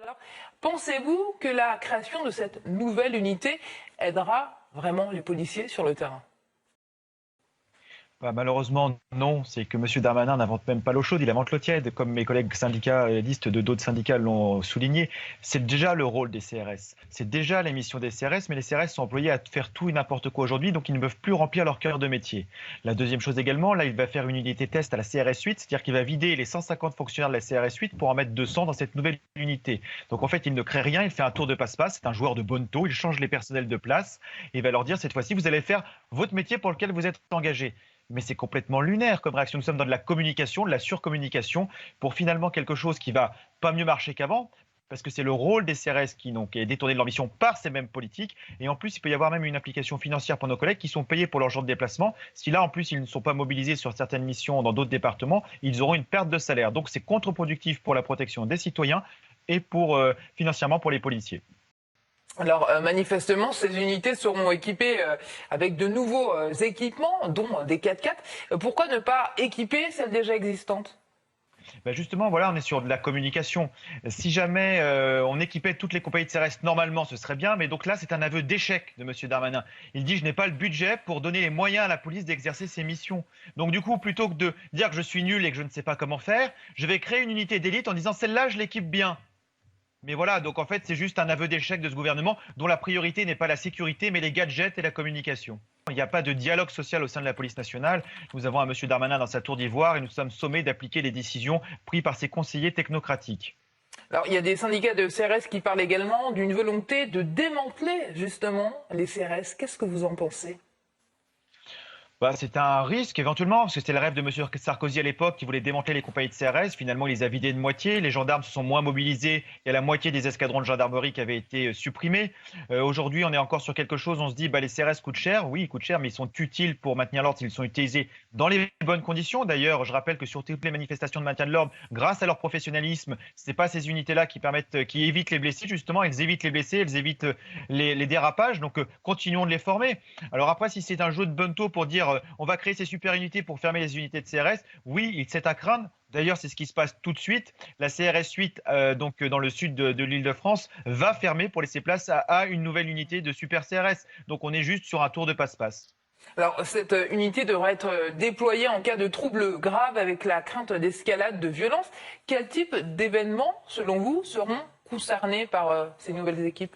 Alors, pensez-vous que la création de cette nouvelle unité aidera vraiment les policiers sur le terrain? Bah, malheureusement, non. C'est que M. Darmanin n'invente même pas l'eau chaude, il invente l'eau tiède, comme mes collègues syndicalistes de d'autres syndicats l'ont souligné. C'est déjà le rôle des CRS. C'est déjà les missions des CRS, mais les CRS sont employés à faire tout et n'importe quoi aujourd'hui, donc ils ne peuvent plus remplir leur cœur de métier. La deuxième chose également, là, il va faire une unité test à la CRS 8, c'est-à-dire qu'il va vider les 150 fonctionnaires de la CRS 8 pour en mettre 200 dans cette nouvelle unité. Donc en fait, il ne crée rien, il fait un tour de passe-passe, c'est un joueur de bonneteau, il change les personnels de place, et il va leur dire cette fois-ci, vous allez faire votre métier pour lequel vous êtes engagé. Mais c'est complètement lunaire comme réaction. Nous sommes dans de la communication, de la surcommunication, pour finalement quelque chose qui va pas mieux marcher qu'avant, parce que c'est le rôle des CRS qui est détourné de leur mission par ces mêmes politiques. Et en plus, il peut y avoir même une implication financière pour nos collègues qui sont payés pour leur jour de déplacement. Si là, en plus, ils ne sont pas mobilisés sur certaines missions dans d'autres départements, ils auront une perte de salaire. Donc c'est contre-productif pour la protection des citoyens et financièrement pour les policiers. Alors, manifestement, ces unités seront équipées avec de nouveaux équipements, dont des 4x4. Pourquoi ne pas équiper celles déjà existantes? Ben justement, voilà, on est sur de la communication. Si jamais on équipait toutes les compagnies de CRS normalement, ce serait bien. Mais donc là, c'est un aveu d'échec de M. Darmanin. Il dit, je n'ai pas le budget pour donner les moyens à la police d'exercer ses missions. Donc du coup, plutôt que de dire que je suis nul et que je ne sais pas comment faire, je vais créer une unité d'élite en disant, celle-là, je l'équipe bien. Mais voilà, donc en fait, c'est juste un aveu d'échec de ce gouvernement dont la priorité n'est pas la sécurité, mais les gadgets et la communication. Il n'y a pas de dialogue social au sein de la police nationale. Nous avons un M. Darmanin dans sa tour d'ivoire et nous sommes sommés d'appliquer les décisions prises par ses conseillers technocratiques. Alors, il y a des syndicats de CRS qui parlent également d'une volonté de démanteler justement les CRS. Qu'est-ce que vous en pensez? Bah, c'est un risque éventuellement, parce que c'était le rêve de M. Sarkozy à l'époque qui voulait démanteler les compagnies de CRS. Finalement, il les a vidées de moitié. Les gendarmes se sont moins mobilisés. Il y a la moitié des escadrons de gendarmerie qui avaient été supprimés. Aujourd'hui, on est encore sur quelque chose. On se dit, bah, les CRS coûtent cher. Oui, ils coûtent cher, mais ils sont utiles pour maintenir l'ordre s'ils sont utilisés dans les bonnes conditions. D'ailleurs, je rappelle que sur toutes les manifestations de maintien de l'ordre, grâce à leur professionnalisme, c'est pas ces unités-là qui évitent les blessés. Justement, elles évitent les blessés, elles évitent les dérapages. Donc, continuons de les former. Alors après, si c'est un jeu de bonneteau pour dire on va créer ces super unités pour fermer les unités de CRS, oui, c'est à craindre. D'ailleurs, c'est ce qui se passe tout de suite. La CRS 8, donc dans le sud de l'Île-de-France, va fermer pour laisser place à une nouvelle unité de super CRS. Donc on est juste sur un tour de passe-passe. Alors, cette unité devra être déployée en cas de troubles graves avec la crainte d'escalade, de violence. Quel type d'événements, selon vous, seront concernés par ces nouvelles équipes?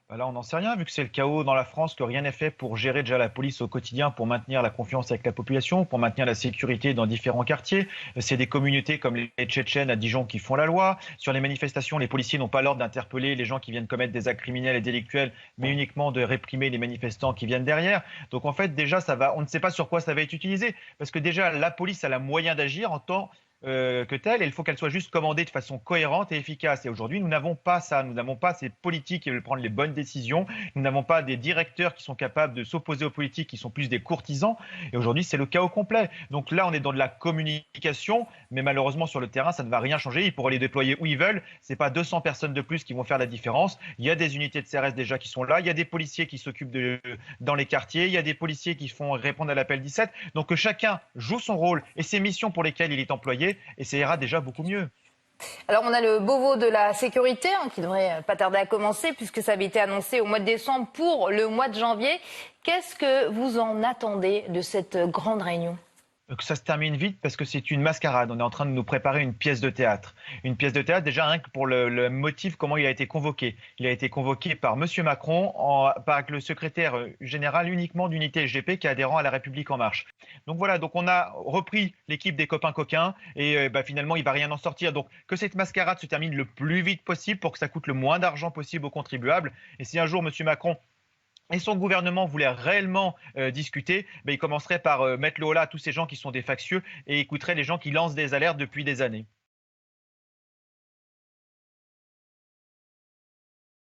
Bah là, on n'en sait rien, vu que c'est le chaos dans la France, que rien n'est fait pour gérer déjà la police au quotidien, pour maintenir la confiance avec la population, pour maintenir la sécurité dans différents quartiers. C'est des communautés comme les Tchétchènes à Dijon qui font la loi. Sur les manifestations, les policiers n'ont pas l'ordre d'interpeller les gens qui viennent commettre des actes criminels et délictuels, mais uniquement de réprimer les manifestants qui viennent derrière. Donc en fait, déjà, on ne sait pas sur quoi ça va être utilisé, parce que déjà, la police a le moyen d'agir en tant que telle, et il faut qu'elle soit juste commandée de façon cohérente et efficace. Et aujourd'hui, nous n'avons pas ça. Nous n'avons pas ces politiques qui veulent prendre les bonnes décisions. Nous n'avons pas des directeurs qui sont capables de s'opposer aux politiques, qui sont plus des courtisans. Et aujourd'hui, c'est le chaos complet. Donc là, on est dans de la communication, mais malheureusement, sur le terrain, ça ne va rien changer. Ils pourraient les déployer où ils veulent. C'est pas 200 personnes de plus qui vont faire la différence. Il y a des unités de CRS déjà qui sont là. Il y a des policiers qui s'occupent dans les quartiers. Il y a des policiers qui font répondre à l'appel 17. Donc que chacun joue son rôle et ses missions pour lesquelles il est employé, et ça ira déjà beaucoup mieux. Alors on a le Beauvau de la sécurité qui devrait pas tarder à commencer puisque ça avait été annoncé au mois de décembre pour le mois de janvier. Qu'est-ce que vous en attendez de cette grande réunion ? Que ça se termine vite parce que c'est une mascarade. On est en train de nous préparer une pièce de théâtre. Une pièce de théâtre, déjà rien que pour le motif, comment il a été convoqué. Il a été convoqué par M. Macron, par le secrétaire général uniquement d'unité SGP qui est adhérent à La République En Marche. Donc voilà, donc on a repris l'équipe des copains coquins et finalement il ne va rien en sortir. Donc que cette mascarade se termine le plus vite possible pour que ça coûte le moins d'argent possible aux contribuables. Et si un jour M. Macron et son gouvernement voulait réellement discuter, il commencerait par mettre le holà à tous ces gens qui sont des factieux et écouterait les gens qui lancent des alertes depuis des années.